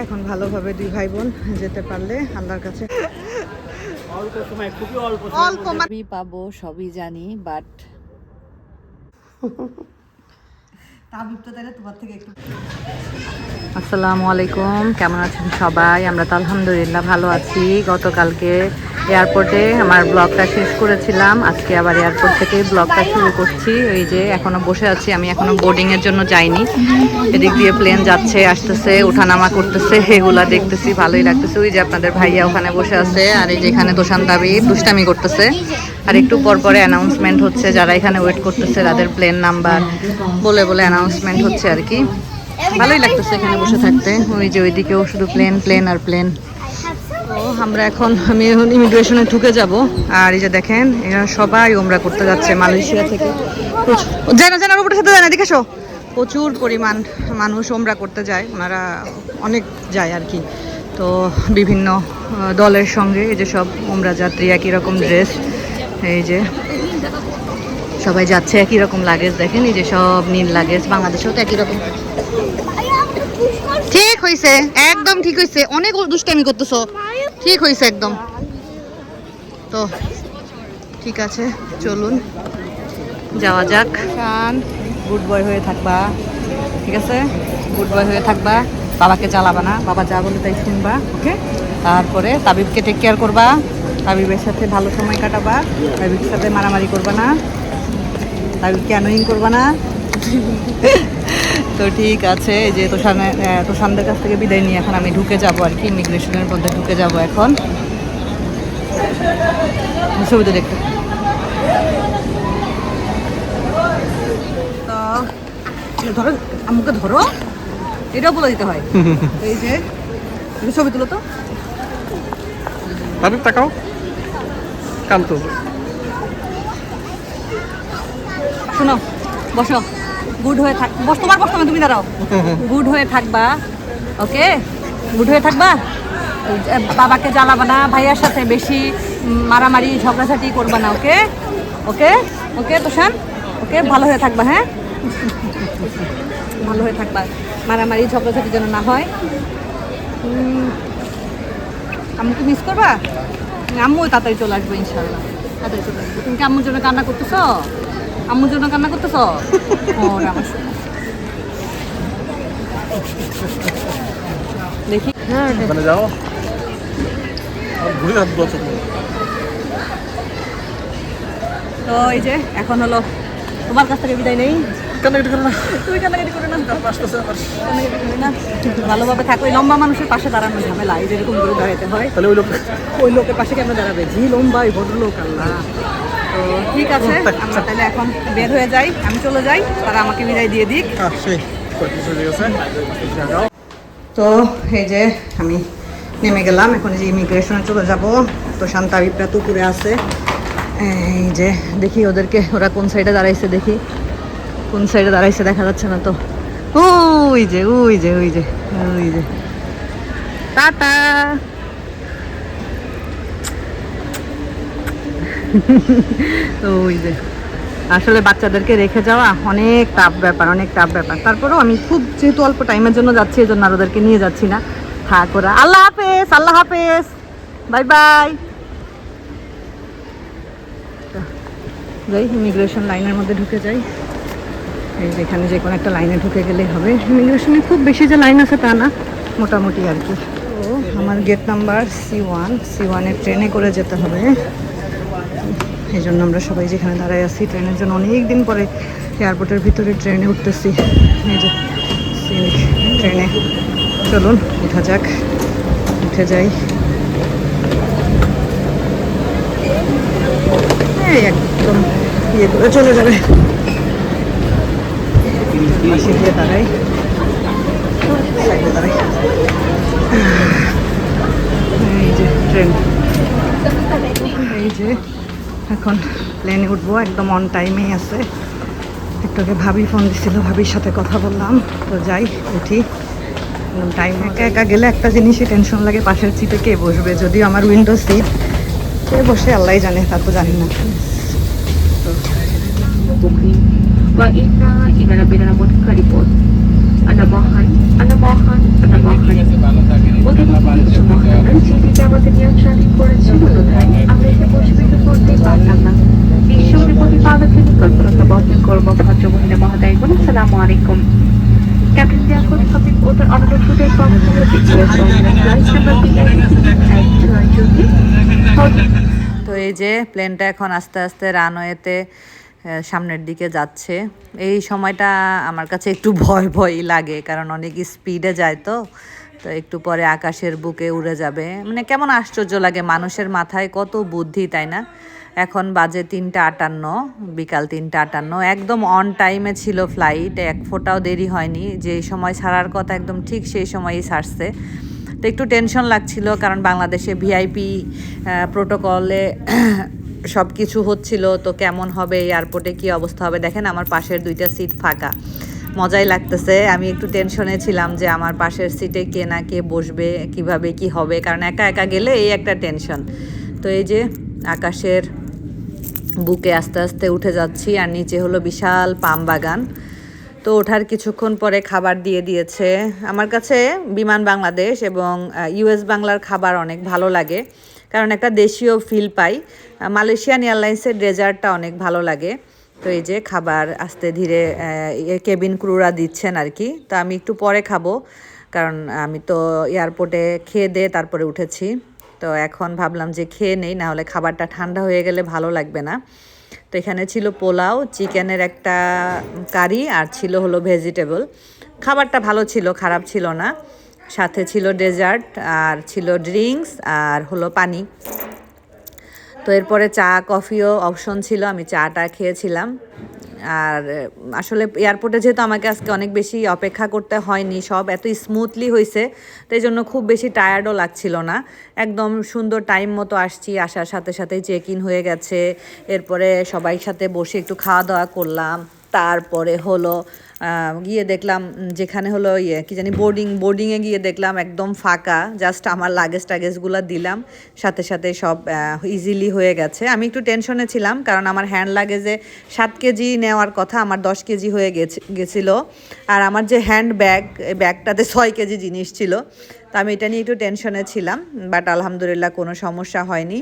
এখন ভালোভাবে দুই ভাই বোন যেতে পারলে আল্লাহর কাছে অল্প সময়, খুবই অল্প সবই পাবো, সবই জানি, বাট আসসালামু আলাইকুম, কেমন আছেন সবাই? আমরা তো আলহামদুলিল্লাহ ভালো আছি। গতকালকে এয়ারপোর্টে আমার ব্লগটা শেষ করেছিলাম, আজকে আবার এয়ারপোর্ট থেকে ব্লগটা শুরু করছি। এই যে এখনো বসে আছি, আমি এখনো বোর্ডিং এর জন্য যাইনি। এদিক দিয়ে প্লেন যাচ্ছে আসতেছে, ওঠানামা করতেছে, এগুলা দেখতেছি, ভালোই লাগতেছে। ওই যে আপনাদের ভাইয়া ওখানে বসে আছে, আর এই যে এখানে তোষান্তাবি দুষ্টামি করতেছে। আর একটু পর পরে অ্যানাউন্সমেন্ট হচ্ছে, যারা এখানে ওয়েট করতেছে তাদের প্লেন নাম্বার বলে বলে অ্যানাউন্সমেন্ট হচ্ছে আর কি। ভালোই লাগতেছে এখানে বসে থাকতে। ওই যে ওইদিকেও শুধু প্লেন প্লেন আর প্লেন। তো আমি এখন ইমিগ্রেশনে ঢুকে যাব। আর এই যে দেখেন, এরা সবাই ওমরা করতে যাচ্ছে মালয়েশিয়া থেকে। জানার উপরে সাথে জানা দেখেছো, প্রচুর পরিমাণ মানুষ ওমরা করতে যায়, ওনারা অনেক যায় আর কি। তো বিভিন্ন দলের সঙ্গে এই যে সব ওমরা যাত্রী, একই রকম ড্রেস, এই যে সবাই যাচ্ছে একই রকম লাগেজ। দেখেন এই যে সব নীল লাগেজ, বাংলাদেশেও তো একই রকম। ঠিক হয়েছে, একদম ঠিক হয়েছে, অনেক দুষ্টামি করতেছো, ঠিক হয়েছে একদম। তো ঠিক আছে, চলুন যাওয়া যাক। গুড বয় হয়ে থাকবা, ঠিক আছে? গুড বয় হয়ে থাকবা, বাবাকে চালাবা না, বাবা যা বলে তাই শুনবা, ওকে? তারপরে তাবিবকে টেক কেয়ার করবা, তাবিবের সাথে ভালো সময় কাটাবা, তাবিবের সাথে মারামারি করবা না, তাবিবকে অ্যানোয়িং করবা না। তো ঠিক আছে, এই যে তোষানদের কাছ থেকে বিদায় নিয়ে এখন আমি ঢুকে যাব আর কি, ইমিগ্রেশনের মধ্যে ঢুকে যাব এখন। ছবিতে দেখতে তো ধরো, আমাকে ধরো, এটাও বলে দিতে হয়। এই যে ছবি তুলো তো, তাকাও, কান্ত শোনো, বসো, গুড হয়ে থাক, বস, তোমার বসতো না, তুমি দাঁড়াও। গুড হয়ে থাকবা, ওকে? গুড হয়ে থাকবা, বাবাকে জ্বালাবা না, ভাইয়ার সাথে বেশি মারামারি ঝগড়াঝাটি করবা না, ওকে? ওকে ওকে তোষান, ওকে? ভালো হয়ে থাকবা, হ্যাঁ? ভালো হয়ে থাকবা, মারামারি ঝগড়াঝাটি যেন না হয়। আম্মুকে মিস করবা? আম্মু তাড়াতাড়ি চলে আসবো ইনশাল্লাহ, তাড়াতাড়ি চলে আসবো। তুমি কি আম্মুর জন্য কান্না করতেছো? আম্মুর জন্য কান্না করতেছো? ও আমার দেখি, হ্যাঁ যাও। তো এই যে এখন হলো তোমার কাছ থেকে বিদায় নেই। কান্নাকাটি করো না, তুমি কান্নাকাটি করে না, ভালোভাবে থাকো। ওই লম্বা মানুষের পাশে দাঁড়ানো ঝামেলা, এই যেরকম করে দাঁড়াতে হয়। তাহলে ওই লোকের পাশে কেমন দাঁড়াবে? জি লম্বা ওই ভদ্রলোক, আল্লাহ। তো ঠিক আছে, আমরা তাহলে এখন বের হয়ে যাই, আমি চলে যাই, তারা আমাকে বিদায় দিয়ে দিক। তো এই যে আমি নেমে গেলাম, এখন যে ইমিগ্রেশনে চলে যাব। তো শান্তাবিপরা তো উপরে আছে, এই যে দেখি ওদেরকে, ওরা কোন সাইডে দাঁড়াইছে, দেখি কোন সাইডে দাঁড়াইছে, দেখা যাচ্ছে না তো। ওই যে ওই যে ওই যে ওই যে টাটা। ওই যে আসলে বাচ্চাদেরকে রেখে যাওয়া অনেক টাফ ব্যাপার, অনেক টাফ ব্যাপার। তারপরেও আমি খুব, যেহেতু অল্প টাইমের জন্য যাচ্ছি, এই জন্য আর ওদেরকে নিয়ে যাচ্ছি না। থাক ওরা। আল্লাহ হাফেজ, আল্লাহ হাফেজ, বাই বাই। যাই, ইমিগ্রেশন লাইনের মধ্যে ঢুকে যাই। এই যেখানে যে কোনো একটা লাইনে ঢুকে গেলেই হবে। ইমিগ্রেশনে খুব বেশি যে লাইন আছে তা না, মোটামুটি আর কি। তো আমার গেট নাম্বার C1 ট্রেনে করে যেতে হবে। এই জন্য আমরা সবাই যেখানে দাঁড়ায় আছি, ট্রেনের জন্য অনেক দিন পরে এয়ারপোর্টের ভিতরে ট্রেনে উঠতেছি। এই যে ট্রেনে, চলুন উঠা যাক, উঠে যাই। এই একদম ইয়ে করে চলে যাবে, পাশে দিয়ে দাঁড়াই, সাইডে দাঁড়াই। এই যে ট্রেন, এই যে এখন প্লেনে উঠবো, একদম অন টাইমেই আছে। একটু আগে ভাবি ফোন দিছিল, ভাবির সাথে কথা বললাম। তো যাই, উঠি একদম টাইম। একা একা গেলে একটা জিনিসই টেনশন লাগে, পাশের সিটে কে বসবে। যদিও আমার উইন্ডো সিট, কে বসে আল্লাহ জানে, তা তো জানি না। Anamohan. অতিরিক্ত কিছু মহানগর যেটিকে আমাদের নিয়ন্ত্রণাধীন করেছে অন্যথায় আমরা এসে বসবিত করতে পারতাম না। বিশ্ব প্রতিপালকের নিকট প্রত্যাবর্তন করবো ভদ্র মহিলা মহোদয়গণ, আসসালামু আলাইকুম। ক্যাপ্টেন জিয়াকুল হাবিব ও তার অনুরোধের পক্ষ থেকে তো এই যে প্লেনটা এখন আস্তে আস্তে রানওয়েতে সামনের দিকে যাচ্ছে। এই সময়টা আমার কাছে একটু ভয় ভয়ই লাগে, কারণ অনেক স্পিডে যায় তো তো একটু পরে আকাশের বুকে উড়ে যাবে। মানে কেমন আশ্চর্য লাগে, মানুষের মাথায় কত বুদ্ধি, তাই না? এখন বাজে 3:58, বিকাল 3:58, একদম অন টাইমে ছিল ফ্লাইট, এক ফোঁটাও দেরি হয়নি। যে সময় ছাড়ার কথা একদম ঠিক সেই সময়ই ছাড়ছে। তো একটু টেনশন লাগছিল, কারণ বাংলাদেশে ভিআইপি প্রোটোকলে সব কিছু হচ্ছিল, তো কেমন হবে এয়ারপোর্টে, কী অবস্থা হবে। দেখেন আমার পাশের 2টা সিট ফাঁকা, মজাই লাগতেছে। আমি একটু টেনশনে ছিলাম যে আমার পাশের সিটে কে না কে বসবে, কিভাবে কি হবে, কারণ একা একা গেলে এই একটা টেনশন। তো এই যে আকাশের বুকে আস্তে আস্তে উঠে যাচ্ছি, আর নিচে হলো বিশাল পাম বাগান। তো ওঠার কিছুক্ষণ পরে খাবার দিয়ে দিয়েছে। আমার কাছে বিমান বাংলাদেশ এবং ইউএস বাংলার খাবার অনেক ভালো লাগে, কারণ একটা দেশীয় ফিল পাই। মালয়েশিয়ান এয়ারলাইন্সের ডেজার্টটা অনেক ভালো লাগে। তো এই যে খাবার আস্তে ধীরে কেবিন ক্রুরা দিচ্ছেন আর কি। তো আমি একটু পরে খাবো, কারণ আমি তো এয়ারপোর্টে খেয়ে দিয়ে তারপরে উঠেছি। তো এখন ভাবলাম যে খেয়ে নেই, না হলে খাবারটা ঠান্ডা হয়ে গেলে ভালো লাগবে না। তো এখানে ছিল পোলাও, চিকেনের একটা কারি, আর ছিল হলো ভেজিটেবল। খাবারটা ভালো ছিল, খারাপ ছিল না। সাথে ছিল ডেজার্ট, আর ছিল ড্রিঙ্কস, আর হলো পানি। তো এরপরে চা কফিও অপশন ছিল, আমি চাটা খেয়েছিলাম। আর আসলে এয়ারপোর্টে যেহেতু আমাকে আজকে অনেক বেশি অপেক্ষা করতে হয়নি, সব এত স্মুথলি হয়েছে, তো এই জন্য খুব বেশি টায়ার্ডও লাগছিল না। একদম সুন্দর টাইম মতো আসছি, আসার সাথে সাথেই চেক ইন হয়ে গেছে। এরপরে সবাই সাথে বসে একটু খাওয়া দাওয়া করলাম। তারপরে হলো গিয়ে দেখলাম যেখানে হলো কি জানি বোর্ডিংয়ে গিয়ে দেখলাম একদম ফাঁকা, জাস্ট আমার টাগেজগুলো দিলাম, সাথে সাথে সব ইজিলি হয়ে গেছে। আমি একটু টেনশনে ছিলাম, কারণ আমার হ্যান্ড লাগেজে 7 কেজি নেওয়ার কথা, আমার 10 কেজি হয়ে গেছিলো। আর আমার যে হ্যান্ড ব্যাগ, এই ব্যাগটাতে 6 কেজি জিনিস ছিল। তো আমি এটা নিয়ে একটু টেনশনে ছিলাম, বাট আলহামদুলিল্লাহ কোনো সমস্যা হয়নি।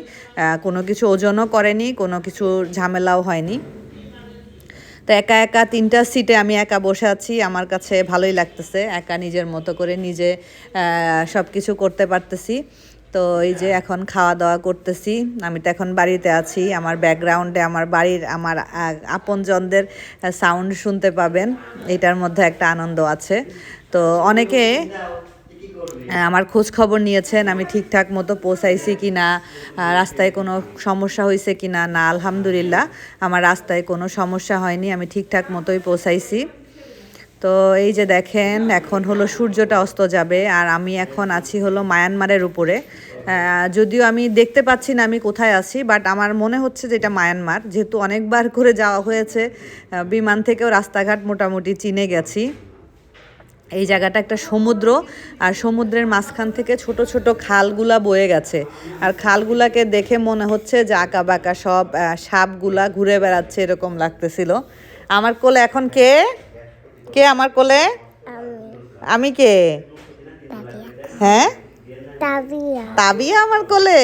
কোনো কিছু ওজনও করেনি, কোনো কিছু ঝামেলাও হয়নি। তো একা একা 3টা সিটে আমি একা বসে আছি, আমার কাছে ভালোই লাগতেছে। একা নিজের মতো করে নিজে সব কিছু করতে পারতেছি। তো এই যে এখন খাওয়া দাওয়া করতেছি। আমি তো এখন বাড়িতে আছি, আমার ব্যাকগ্রাউন্ডে আমার বাড়ির আমার আপনজনদের সাউন্ড শুনতে পাবেন, এটার মধ্যে একটা আনন্দ আছে। তো অনেকে আমার খোঁজ খবর নিয়েছেন আমি ঠিকঠাক মতো পৌঁছাইছি কি না, রাস্তায় কোনো সমস্যা হয়েছে কি না। না, আলহামদুলিল্লাহ আমার রাস্তায় কোনো সমস্যা হয়নি, আমি ঠিকঠাক মতোই পৌঁছাইছি। তো এই যে দেখেন এখন হলো সূর্যটা অস্ত যাবে, আর আমি এখন আছি হলো মায়ানমারের উপরে। যদিও আমি দেখতে পাচ্ছি না আমি কোথায় আছি, বাট আমার মনে হচ্ছে যে এটা মায়ানমার, যেহেতু অনেকবার করে যাওয়া হয়েছে, বিমান থেকেও রাস্তাঘাট মোটামুটি চিনে গেছি। এই জায়গাটা একটা সমুদ্র, আর সমুদ্রের মাঝখান থেকে ছোট ছোট খালগুলা বয়ে গেছে, আর খালগুলাকে দেখে মনে হচ্ছে যে আঁকা বাঁকা সব সাপগুলা ঘুরে বেড়াচ্ছে, এরকম লাগতেছিল। আমার কোলে এখন কে কে আমার কোলে? আমি কে? হ্যাঁ, তাবিয়া আমার কোলে।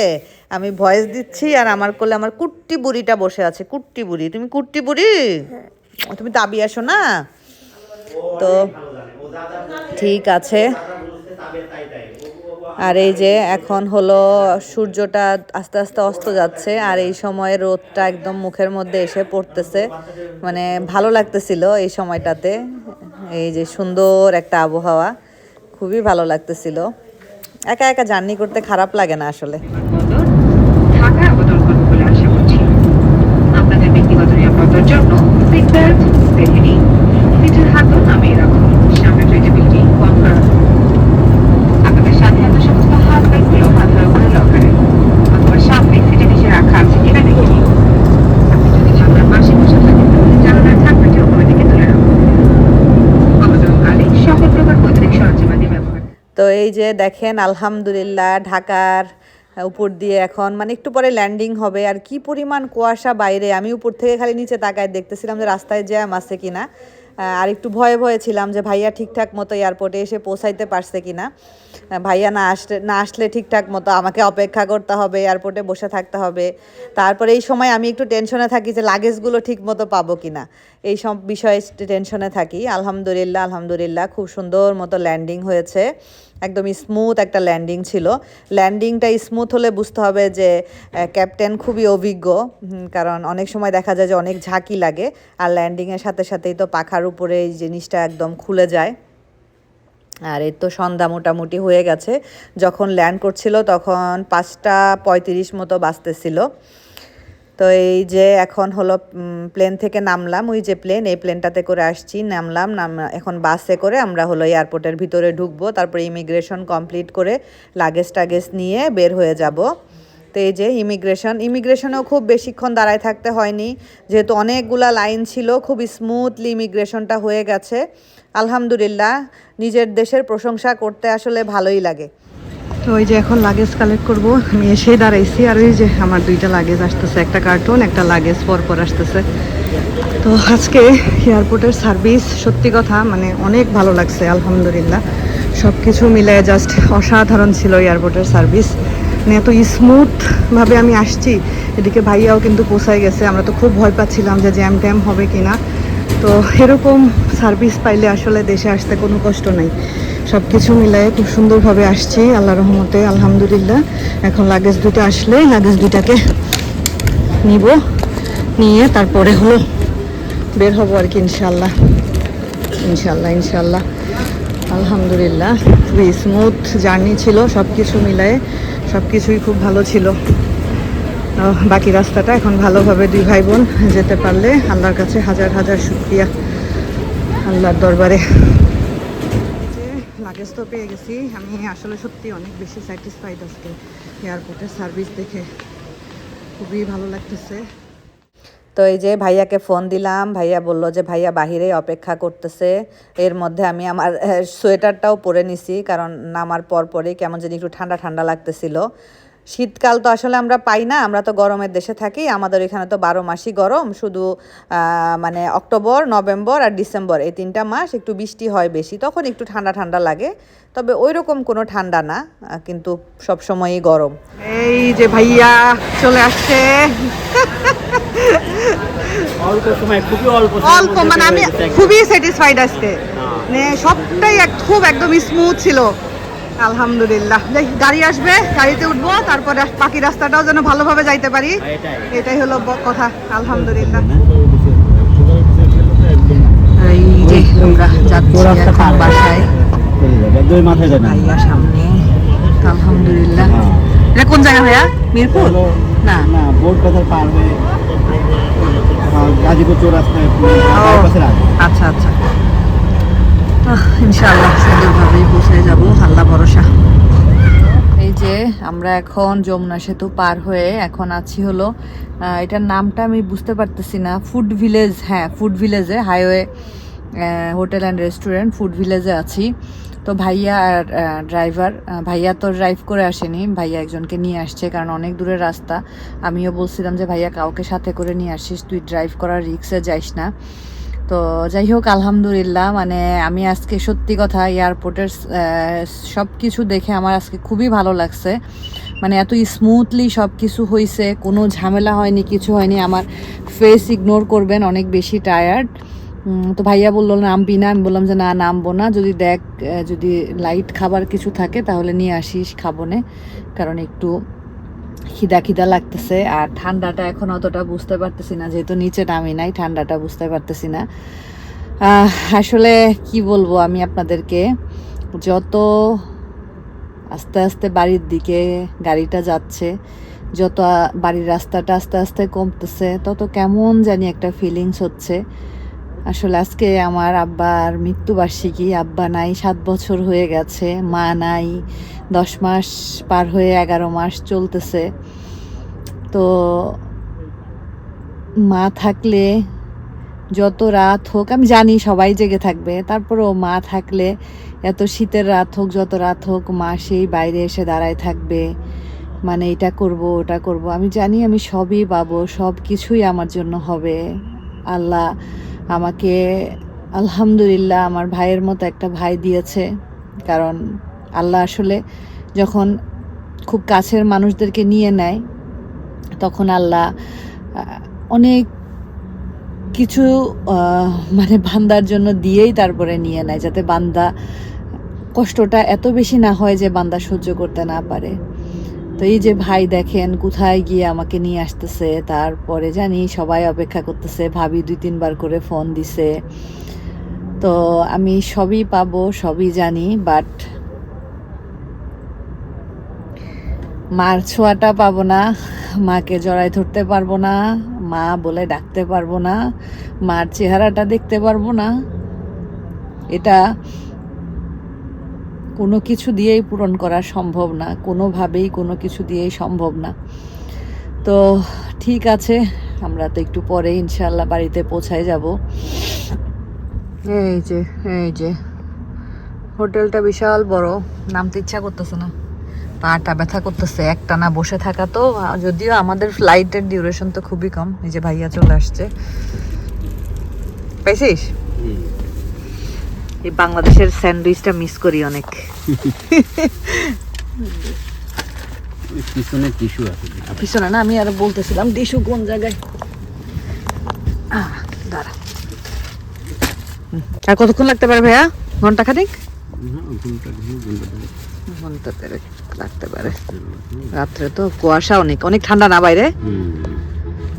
আমি ভয়েস দিচ্ছি, আর আমার কোলে আমার কুট্টি বুড়িটা বসে আছে। কুট্টি বুড়ি, তুমি কুট্টি বুড়ি, তুমি তাবিয়া আসো না। তো ঠিক আছে। আর এই যে এখন হলো সূর্যটা আস্তে আস্তে অস্ত যাচ্ছে, আর এই সময় রোদটা একদম মুখের মধ্যে এসে পড়তেছে, মানে ভালো লাগতেছিল এই সময়টাতে। এই যে সুন্দর একটা আবহাওয়া, খুবই ভালো লাগতেছিল। একা একা জার্নি করতে খারাপ লাগে না আসলে। ঢাকা অবতরণ করবে বলে আশা করছি। আপনাদের ব্যক্তিগত নিরাপত্তার জন্য সিট বেল্ট বেঁধে নিন। সিটের হাতল নামিয়ে রাখুন। সামনে বিল্ডিং বন্ধ রাখুন। আপনাদের সাথে থাকা সমস্ত হাত ব্যাগগুলো মাথার উপরে লকারে অথবা সামনে সিটে নিচে রাখা আছে কিনা দেখে নিন। আপনি যদি জানলার পাশে বসে থাকেন তাহলে জানালার ঢাকনাটি উপরের দিকে তুলে রাখুন। অবতরণকালে সকল প্রকার বৈদ্যুতিক সরঞ্জামাদি ব্যবহার। তো এই যে দেখেন আলহামদুলিল্লাহ ঢাকার উপর দিয়ে এখন মানে একটু পরে ল্যান্ডিং হবে, আর কি পরিমাণ কুয়াশা বাইরে। আমি উপর থেকে খালি নিচে তাকায় দেখতেছিলাম যে রাস্তায় জ্যাম আছে কিনা। আর একটু ভয়ে ভয়ে ছিলাম যে ভাইয়া ঠিকঠাক মতো এয়ারপোর্টে এসে পৌঁছাইতে পারছে কিনা। ভাইয়া না আসলে ঠিকঠাক মতো আমাকে অপেক্ষা করতে হবে, এয়ারপোর্টে বসে থাকতে হবে। তারপরে এই সময় আমি একটু টেনশনে থাকি যে লাগেজগুলো ঠিক মতো পাবো কিনা, এই সব বিষয়ে টেনশনে থাকি। আলহামদুলিল্লাহ খুব সুন্দর মতো ল্যান্ডিং হয়েছে, একদম স্মুথ একটা ল্যান্ডিং ছিল। ল্যান্ডিংটা স্মুথ হলে বুঝতে হবে যে ক্যাপ্টেন খুবই অভিজ্ঞ, কারণ অনেক সময় দেখা যায় যে অনেক ঝাঁকি লাগে, আর ল্যান্ডিংয়ের সাথে সাথেই তো পাখার উপরে এই জিনিসটা একদম খুলে যায়। আর এই তো সন্ধ্যা মোটামুটি হয়ে গেছে, যখন ল্যান্ড করছিল তখন 5:35 মতো বাজতেছিল। তো এই যে এখন হলো প্লেন থেকে নামলাম, ওই যে প্লেন, এই প্লেনটাতে করে আসছি, নামলাম এখন বাসে করে আমরা হলো এয়ারপোর্টের ভিতরে ঢুকবো, তারপরে ইমিগ্রেশন কমপ্লিট করে লাগেজ টাগেজ নিয়ে বের হয়ে যাব। তো এই যে ইমিগ্রেশনেও খুব বেশিক্ষণ দাঁড়ায় থাকতে হয়নি, যেহেতু অনেকগুলা লাইন ছিল, খুব স্মুথলি ইমিগ্রেশনটা হয়ে গেছে। আলহামদুলিল্লাহ, নিজের দেশের প্রশংসা করতে আসলে ভালোই লাগে। তো ওই যে এখন লাগেজ কালেক্ট করব, আমি এসেই দাঁড়াইছি, আর ওই যে আমার 2টা লাগেজ আসতেছে, একটা কার্টুন একটা লাগেজ পর আসতেছে। তো আজকে এয়ারপোর্টের সার্ভিস সত্যি কথা মানে অনেক ভালো লাগছে, আলহামদুলিল্লাহ সব কিছু মিলে জাস্ট অসাধারণ ছিল এয়ারপোর্টের সার্ভিস। মানে এত স্মুথভাবে আমি আসছি, এদিকে ভাইয়াও কিন্তু পৌঁছায় গেছে। আমরা তো খুব ভয় পাচ্ছিলাম যে জ্যাম ট্যাম হবে কিনা। তো এরকম সার্ভিস পাইলে আসলে দেশে আসতে কোনো কষ্ট নেই। সব কিছু মিলায়ে খুব সুন্দরভাবে আসছি আল্লাহর রহমতে, আলহামদুলিল্লাহ। এখন লাগেজ 2টা আসলে লাগেজ 2টাকে নিব, নিয়ে তারপরে হলো বের হবো আর কি, ইনশাল্লাহ। আলহামদুলিল্লাহ খুবই স্মুথ জার্নি ছিল, সব কিছু মিলায়ে সব কিছুই খুব ভালো ছিল। বাকি রাস্তাটা এখন ভালোভাবে 2 ভাই বোন যেতে পারলে আল্লাহর কাছে হাজার হাজার শুকরিয়া, আল্লাহর দরবারে। লাগেজ তো পেয়ে গেছি, আমি আসলে সত্যি অনেক বেশি স্যাটিসফাইড আজকে এয়ারপোর্টের সার্ভিস দেখে, খুবই ভালো লাগতেছে। তো এই যে ভাইয়াকে ফোন দিলাম, ভাইয়া বলল যে ভাইয়া বাহিরেই অপেক্ষা করতেছে। এর মধ্যে আমি আমার সোয়েটারটাও পরে নিছি, কারণ নামার পরই কেমন যেন একটু ঠান্ডা ঠান্ডা লাগতেছিল। শীতকাল তো আসলে আমরা পাই না, আমরা তো গরমের দেশে থাকি, আমাদের এখানে তো 12 মাসই গরম, শুধু মানে অক্টোবর, নভেম্বর আর ডিসেম্বর এই 3টা মাস একটু বৃষ্টি হয় বেশি, তখন একটু ঠান্ডা ঠান্ডা লাগে, তবে ওই রকম কোনো ঠান্ডা না, কিন্তু সব সময়ই গরম। এই যে ভাইয়া চলে আসছে, অল্প সময়, খুবই অল্প মানে আমি খুবই স্যাটিসফাইড আজকে, মানে সবটাই খুব একদম স্মুথ ছিল, আলহামদুলিল্লাহ। গাড়ি আসবে, গাড়িতে উঠবো, তারপরে বাকি রাস্তাটাও যেন ভালোভাবে যাইতে পারি, এটাই হলো কথা, আলহামদুলিল্লাহ। এই যে আমরা যাচ্ছি এখন বাসায়, ভাইয়া সামনে, আলহামদুলিল্লাহ। এটা কোন জায়গা ভাইয়া? মিরপুর না, বোর্ড বাজার পার হয়ে গাজীপুর চৌরাস্তায়, আচ্ছা ইনশাআল্লাহ সুন্দরভাবেই পৌঁছে যাব, আল্লাহ ভরসা। এই যে আমরা এখন যমুনা সেতু পার হয়ে এখন আছি হলো, এটার নামটা আমি বুঝতে পারতেছি না, ফুড ভিলেজ, হ্যাঁ ফুড ভিলেজে, highway hotel and restaurant food ভিলেজে আছি। তো ভাইয়া আর ড্রাইভার, ভাইয়া তো ড্রাইভ করে আসেনি, ভাইয়া একজনকে নিয়ে আসছে, কারণ অনেক দূরের রাস্তা। আমিও বলছিলাম যে ভাইয়া কাউকে সাথে করে নিয়ে আসিস, তুই ড্রাইভ করার রিস্কে যাইস না। তো যাই হোক আলহামদুলিল্লাহ, মানে আমি আজকে সত্যি কথা এয়ারপোর্টের সব কিছু দেখে আমার আজকে খুবই ভালো লাগছে, মানে এত স্মুথলি সব কিছু হয়েছে, কোনো ঝামেলা হয়নি, কিছু হয়নি। আমার ফেস ইগনোর করবেন, অনেক বেশি টায়ার্ড। তো ভাইয়া বললো নামবি না, আমি বললাম যে না নামবো না, যদি লাইট খাবার কিছু থাকে তাহলে নিয়ে আসিস, খাবো না, কারণ একটু খিদা লাগতেছে। আর ঠান্ডাটা এখন অতটা বুঝতে পারতেছি না, যেহেতু নিচে নামি নাই, ঠান্ডাটা বুঝতে পারতেছি না। আসলে কি বলবো আমি আপনাদেরকে, যত আস্তে আস্তে বাড়ির দিকে গাড়িটা যাচ্ছে, যত বাড়ির রাস্তাটা আস্তে আস্তে কমতেছে, তত কেমন জানি একটা ফিলিংস হচ্ছে। আসলে আজকে আমার আব্বার মৃত্যুবার্ষিকী, আব্বা নাই 7 বছর হয়ে গেছে, মা নাই 10 মাস পার হয়ে 11 মাস চলতেছে। তো মা থাকলে যত রাত হোক, আমি জানি সবাই জেগে থাকবে, তারপরেও মা থাকলে এত শীতের রাত হোক, যত রাত হোক, মা সেই বাইরে এসে দাঁড়ায় থাকবে, মানে এটা করব ওটা করব, আমি জানি আমি সবই পাবো, সব কিছুই আমার জন্য হবে। আল্লাহ আমাকে আলহামদুলিল্লাহ আমার ভাইয়ের মতো একটা ভাই দিয়েছে, কারণ আল্লাহ আসলে যখন খুব কাছের মানুষদেরকে নিয়ে নেয় তখন আল্লাহ অনেক কিছু মানে বান্দার জন্য দিয়েই তারপরে নিয়ে নেয়, যাতে বান্দা কষ্টটা এত বেশি না হয় যে বান্দা সহ্য করতে না পারে। তো এই যে ভাই দেখেন কোথায় গিয়ে আমাকে নিয়ে আসতেছে, তারপরে জানি সবাই অপেক্ষা করতেছে, ভাবি 2-3 বার করে ফোন দিছে। তো আমি সবই পাবো, সবই জানি, বাট মার ছোঁয়াটা পাবো না, মাকে জড়ায় ধরতে পারবো না, মা বলে ডাকতে পারবো না, মার চেহারাটা দেখতে পারবো না। এটা কোনো কিছু দিয়েই পূরণ করা সম্ভব না, কোনোভাবেই কোনো কিছু দিয়েই সম্ভব না। তো ঠিক আছে, আমরা তো একটু পরে ইনশাল্লাহ বাড়িতে পৌঁছায় যাব। এই যে হোটেলটা বিশাল বড়, নামতে ইচ্ছা করতেছে না, পাটা ব্যথা করতেছে একটানা বসে থাকা। তো যদিও আমাদের ফ্লাইটের ডিউরেশন তো খুবই কম। এই যে ভাইয়া চলে আসছে, পাইছিস? এই বাংলাদেশের স্যান্ডউইচটা মিস করি অনেক। পিছনে টিস্যু আছে, পিছনে না, আমি আরো বলতেছিলাম টিস্যু কোন জায়গায়। দাঁড়া, আর কতক্ষণ লাগতে পারে ভাইয়া? ঘন্টা খানিক? ঘন্টা দেড়েক লাগতে পারে। রাত্রে তো কুয়াশা, অনেক অনেক ঠান্ডা না বাইরে?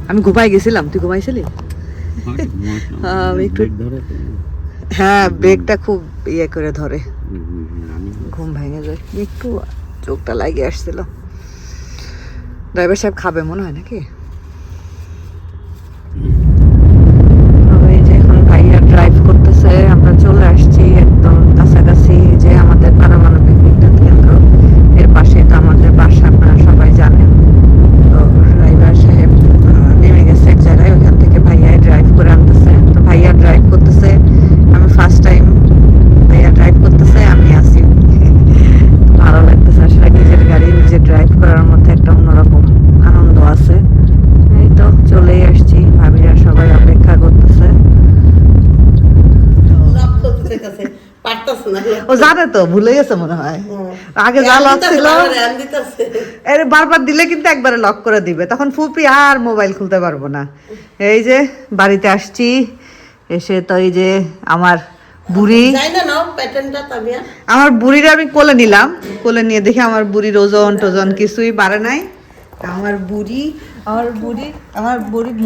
আমি ঘুমাই গেছিলাম, তুই ঘুমাইছিলি? একটু, হ্যাঁ ব্রেকটা খুব ইয়ে করে ধরে, ঘুম ভেঙে যায় একটু, চোখটা লাগিয়ে আসছিল। ড্রাইভার সাহেব খাবে মনে হয় নাকি? এই যে এখন ভাইয়া ড্রাইভ করতেছে, আমরা চলে আসছি একদম কাছাকাছি। যে আমাদের পারমাণবিক বিদ্যুৎ কেন্দ্র, এর পাশে তো আমাদের বাসা, আপনারা সবাই জানেন। তো ড্রাইভার সাহেব নেমে গেছে এক জায়গায়, ওইখান থেকে ভাইয়া ড্রাইভ করে আনতেছে। তো ভাইয়া ড্রাইভ করতেছে, আমি ফার্স্ট টাইম ভাইয়া ড্রাইভ করতেছে, আমি আসি। ভালো লাগতেছে আসলে, নিজের গাড়ি নিজে ড্রাইভ করার মধ্যে একটা অন্যরকম আনন্দ আছে। এই তো চলেই আসছি, ভাবিরা সবাই অপেক্ষা করতেছে। ও জানে তো, ভুলে গেছে মনে হয়। আগে যা লক ছিল, এর বারবার দিলে কিন্তু একবারে লক করে দিবে, তখন ফুপি আর মোবাইল খুলতে পারবো না। এই যে বাড়িতে আসছি, এসে তো এই যে আমার বুড়ি, আমার বুড়ির আমি কোলে নিলাম, কোলে নিয়ে দেখি আমার বুড়ির ওজন টোজন কিছুই বাড়ে নাই। আমার বুড়ি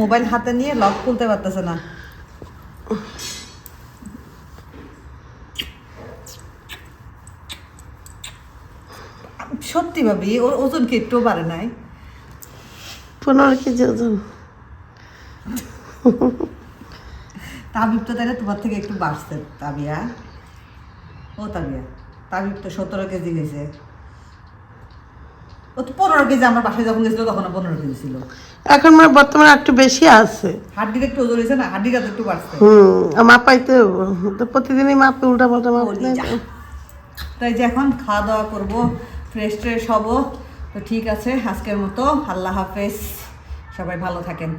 মোবাইল হাতে নিয়ে লক খুলতে পারতেছে না। সত্যি ভাবি, ওর ওজন কি একটু বাড়ে নাই? 15 কেজি ওজন। তাবিব তো তাহলে তোমার থেকে একটু বাড়ছে। তাবিয়া, ও তাবিয়া, তাবিব তো 17 কেজি গেছে। ও তো 15 কেজি, আমার বাসায় যখন গেছিল তখন 15 কেজি ছিল। এখন মানে বর্তমানে একটু বেশি আছে। হাড্ডির একটু ওজন হয়েছে না, হাড্ডিটা তো একটু বাড়ছে। মাপাইতে তো প্রতিদিনই মাপে, উল্টা পাল্টা মাপতে। তাই যে এখন খাওয়া দাওয়া করবো, ফ্রেশ ট্রেশ হবো। তো ঠিক আছে, আজকের মতো আল্লাহ হাফেজ, সবাই ভালো থাকেন।